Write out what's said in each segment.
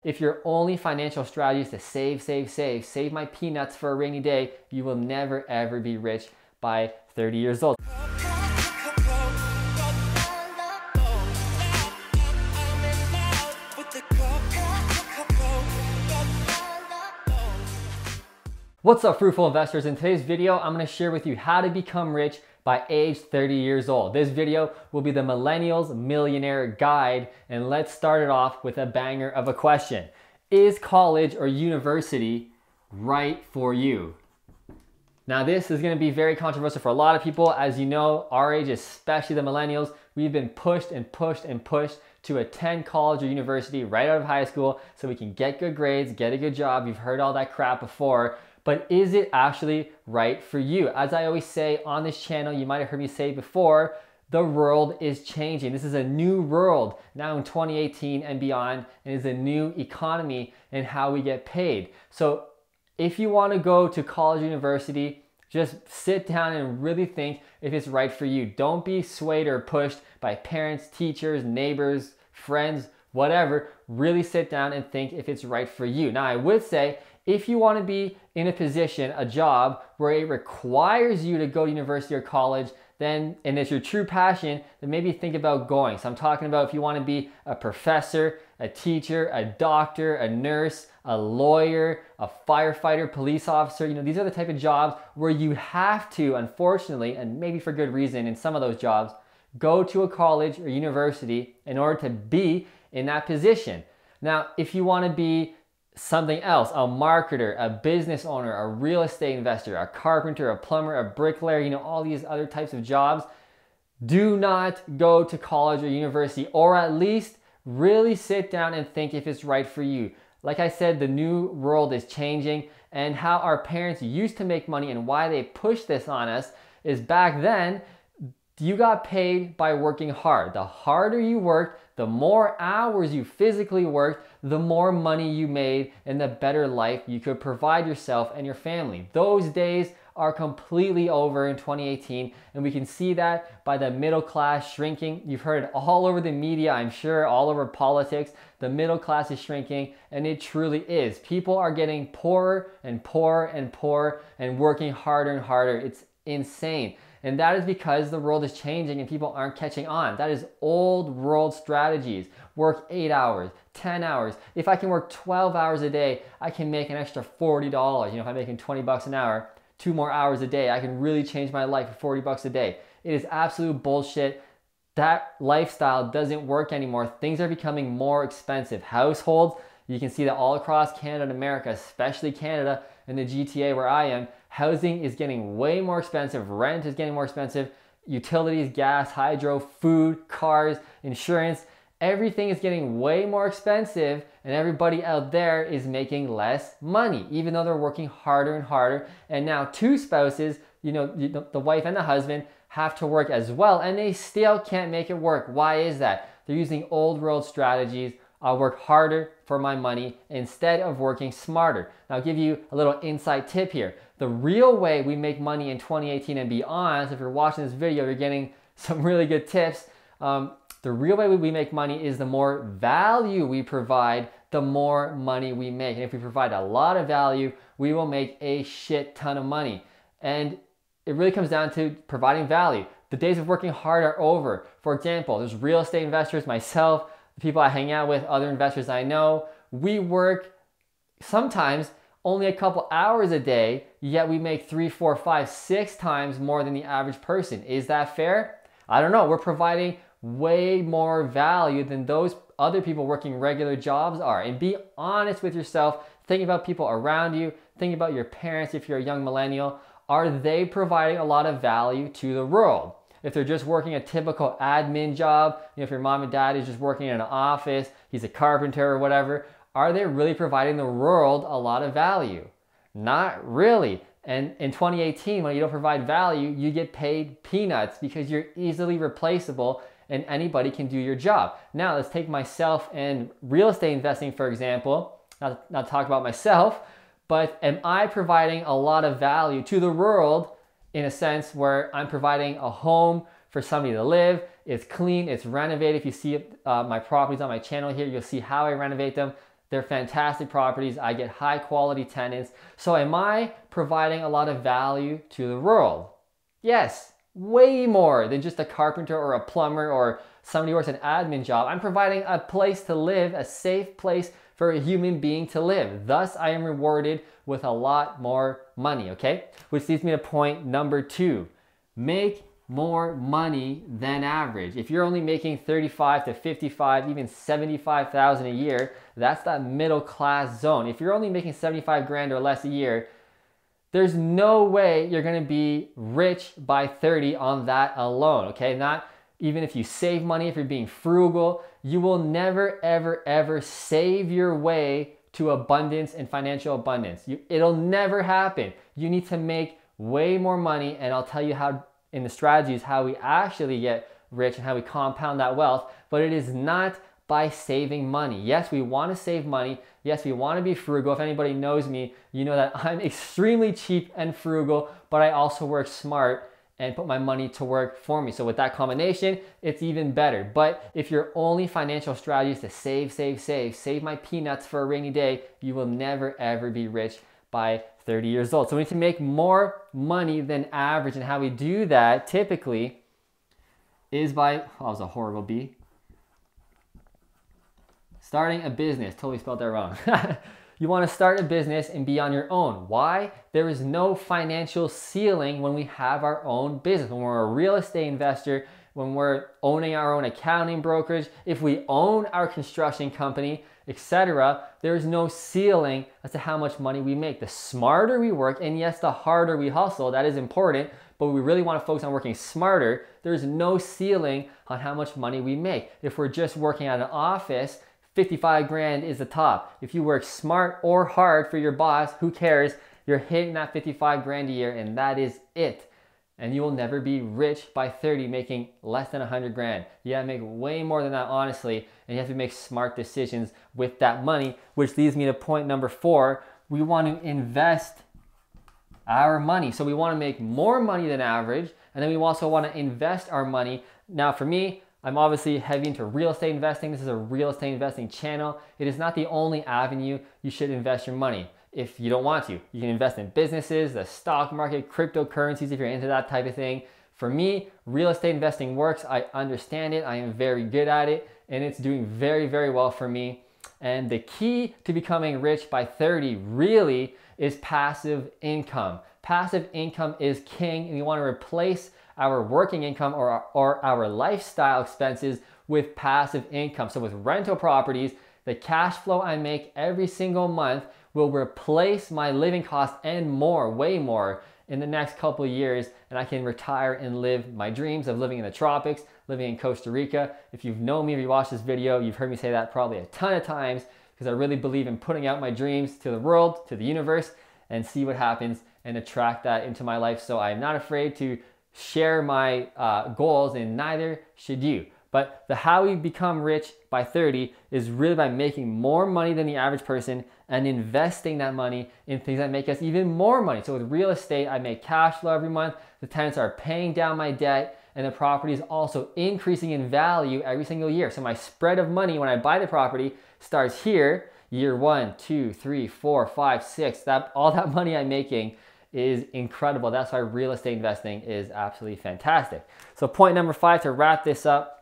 If your only financial strategy is to save my peanuts for a rainy day, you will never ever be rich by 30 years old. What's up, fruitful investors? In today's video, I'm going to share with you how to become rich by age 30 years old. This video will be the Millennials Millionaire Guide, and let's start it off with a banger of a question. Is college or university right for you? Now, this is going to be very controversial for a lot of people. As you know, our age, especially the millennials, we've been pushed to attend college or university right out of high school so we can get good grades, get a good job. You've heard all that crap before. But is it actually right for you? As I always say on this channel, you might have heard me say before, the world is changing. This is a new world now in 2018 and beyond, and it's a new economy and how we get paid. So if you want to go to college or university, just sit down and really think if it's right for you. Don't be swayed or pushed by parents, teachers, neighbors, friends, whatever. Really sit down and think if it's right for you. Now, I would say, if you want to be in a position, a job where it requires you to go to university or college, then, and it's your true passion, then maybe think about going. So I'm talking about if you want to be a professor, a teacher, a doctor, a nurse, a lawyer, a firefighter, police officer, these are the type of jobs where you have to, unfortunately, and maybe for good reason in some of those jobs, go to a college or university in order to be in that position. Now, if you want to be something else, a marketer, a business owner, a real estate investor, a carpenter, a plumber, a bricklayer, all these other types of jobs, do not go to college or university, or at least really sit down and think if it's right for you. Like I said, the new world is changing, and how our parents used to make money and why they pushed this on us is back then, you got paid by working hard. The harder you worked, the more hours you physically worked, the more money you made and the better life you could provide yourself and your family. Those days are completely over in 2018, and we can see that by the middle class shrinking. You've heard it all over the media, I'm sure, all over politics. The middle class is shrinking, and it truly is. People are getting poorer and poorer and poorer and working harder and harder. It's insane. And that is because the world is changing and people aren't catching on. That is old world strategies. Work 8 hours, 10 hours. If I can work 12 hours a day, I can make an extra $40. If I'm making 20 bucks an hour, 2 more hours a day, I can really change my life for 40 bucks a day. It is absolute bullshit. That lifestyle doesn't work anymore. Things are becoming more expensive. Households, you can see that all across Canada and America, especially Canada and the GTA where I am, housing is getting way more expensive, rent is getting more expensive, utilities, gas, hydro, food, cars, insurance, everything is getting way more expensive, and everybody out there is making less money, even though they're working harder and harder. And now two spouses, the wife and the husband, have to work as well, and they still can't make it work. Why is that? They're using old world strategies. I'll work harder for my money instead of working smarter. Now, I'll give you a little inside tip here. The real way we make money in 2018 and beyond, so if you're watching this video, you're getting some really good tips. The real way we make money is the more value we provide, the more money we make. And if we provide a lot of value, we will make a shit ton of money. And it really comes down to providing value. The days of working hard are over. For example, there's real estate investors, myself, the people I hang out with, other investors I know. We work sometimes only a couple hours a day, yet we make 3, 4, 5, 6 times more than the average person. Is that fair? I don't know. We're providing way more value than those other people working regular jobs are. And be honest with yourself. Think about people around you. Think about your parents if you're a young millennial. Are they providing a lot of value to the world? If they're just working a typical admin job, if your mom and dad is just working in an office, he's a carpenter or whatever, are they really providing the world a lot of value? Not really. And in 2018, when you don't provide value, you get paid peanuts because you're easily replaceable and anybody can do your job. Now, let's take myself and real estate investing, for example. Not talk about myself, but am I providing a lot of value to the world in a sense where I'm providing a home for somebody to live? It's clean, it's renovated. If you see my properties on my channel here, you'll see how I renovate them. They're fantastic properties. I get high quality tenants. So am I providing a lot of value to the world? Yes, way more than just a carpenter or a plumber or somebody who works an admin job. I'm providing a place to live, a safe place for a human being to live. Thus, I am rewarded with a lot more money, okay? Which leads me to point number 2. Make more money than average. If you're only making 35 to 55, even 75,000 a year, that's that middle class zone. If you're only making 75 grand or less a year, there's no way you're gonna be rich by 30 on that alone, okay? Not even if you save money, if you're being frugal, you will never, ever, ever save your way to abundance and financial abundance. It'll never happen. You need to make way more money, and I'll tell you how in the strategies how we actually get rich and how we compound that wealth, but it is not by saving money. Yes, we want to save money. Yes, we want to be frugal. If anybody knows me, you know that I'm extremely cheap and frugal, but I also work smart and put my money to work for me. So with that combination, it's even better. But if your only financial strategy is to save my peanuts for a rainy day, you will never ever be rich by 30 years old. So we need to make more money than average, and how we do that typically is by, that was a horrible B, starting a business. Totally spelled that wrong. You want to start a business and be on your own. Why? There is no financial ceiling when we have our own business. When we're a real estate investor, when we're owning our own accounting brokerage, if we own our construction company, etc., there is no ceiling as to how much money we make. The smarter we work, and yes, the harder we hustle, that is important, but we really want to focus on working smarter. There's no ceiling on how much money we make. If we're just working at an office, 55 grand is the top. If you work smart or hard for your boss, who cares? You're hitting that 55 grand a year, and that is it. And you will never be rich by 30 making less than 100 grand. You gotta make way more than that, honestly, and you have to make smart decisions with that money, which leads me to point number 4. We want to invest our money. So we want to make more money than average, and then we also want to invest our money. Now for me, I'm obviously heavy into real estate investing. This is a real estate investing channel. It is not the only avenue you should invest your money. If you don't want to, you can invest in businesses, the stock market, cryptocurrencies, if you're into that type of thing. For me, real estate investing works. I understand it. I am very good at it, and it's doing very, very well for me. And the key to becoming rich by 30 really is passive income. Passive income is king, and you want to replace our working income or our lifestyle expenses with passive income. So with rental properties, the cash flow I make every single month will replace my living costs and more, way more, in the next couple of years, and I can retire and live my dreams of living in the tropics, living in Costa Rica. If you've known me, if you watched this video, you've heard me say that probably a ton of times, because I really believe in putting out my dreams to the world, to the universe, and see what happens and attract that into my life. So I'm not afraid to share my goals, and neither should you. But the how we become rich by 30 is really by making more money than the average person and investing that money in things that make us even more money. So with real estate, I make cash flow every month. The tenants are paying down my debt, and the property is also increasing in value every single year. So my spread of money when I buy the property starts here, year 1, 2, 3, 4, 5, 6. All that money I'm making is incredible. That's why real estate investing is absolutely fantastic. So point number 5, to wrap this up,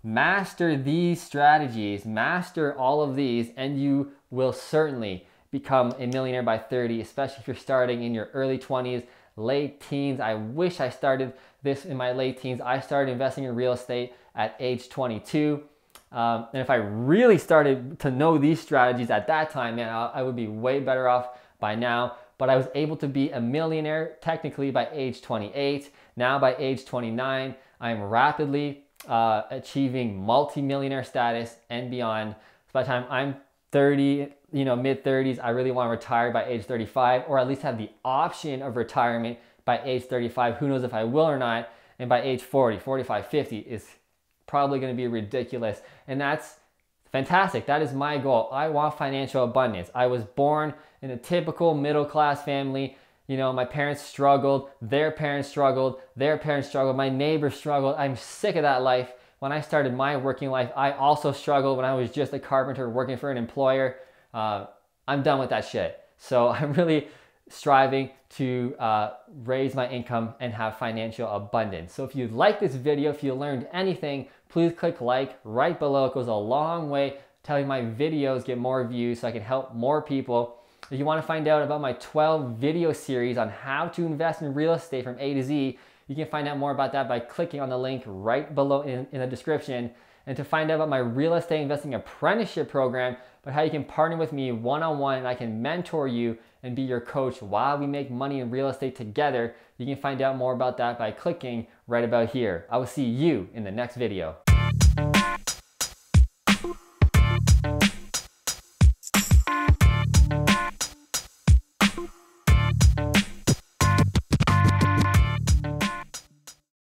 master these strategies, master all of these, and you will certainly become a millionaire by 30, especially if you're starting in your early 20s, late teens. I wish I started this in my late teens. I started investing in real estate at age 22. And if I really started to know these strategies at that time, man, I would be way better off by now. But I was able to be a millionaire technically by age 28. Now by age 29, I am rapidly achieving multi-millionaire status and beyond. So by the time I'm 30, mid 30s, I really want to retire by age 35, or at least have the option of retirement by age 35. Who knows if I will or not. And by age 40, 45, 50 is probably going to be ridiculous. And that's fantastic. That is my goal. I want financial abundance. I was born in a typical middle-class family. My parents struggled, their parents struggled, their parents struggled, my neighbors struggled. I'm sick of that life. when I started my working life, I also struggled when I was just a carpenter working for an employer. I'm done with that shit. So I'm really striving to raise my income and have financial abundance. So if you like this video, if you learned anything, please click like right below. It goes a long way telling my videos get more views so I can help more people. If you want to find out about my 12 video series on how to invest in real estate from A to Z, you can find out more about that by clicking on the link right below in the description. And to find out about my real estate investing apprenticeship program, about how you can partner with me one-on-one and I can mentor you and be your coach while we make money in real estate together, you can find out more about that by clicking right about here. I will see you in the next video.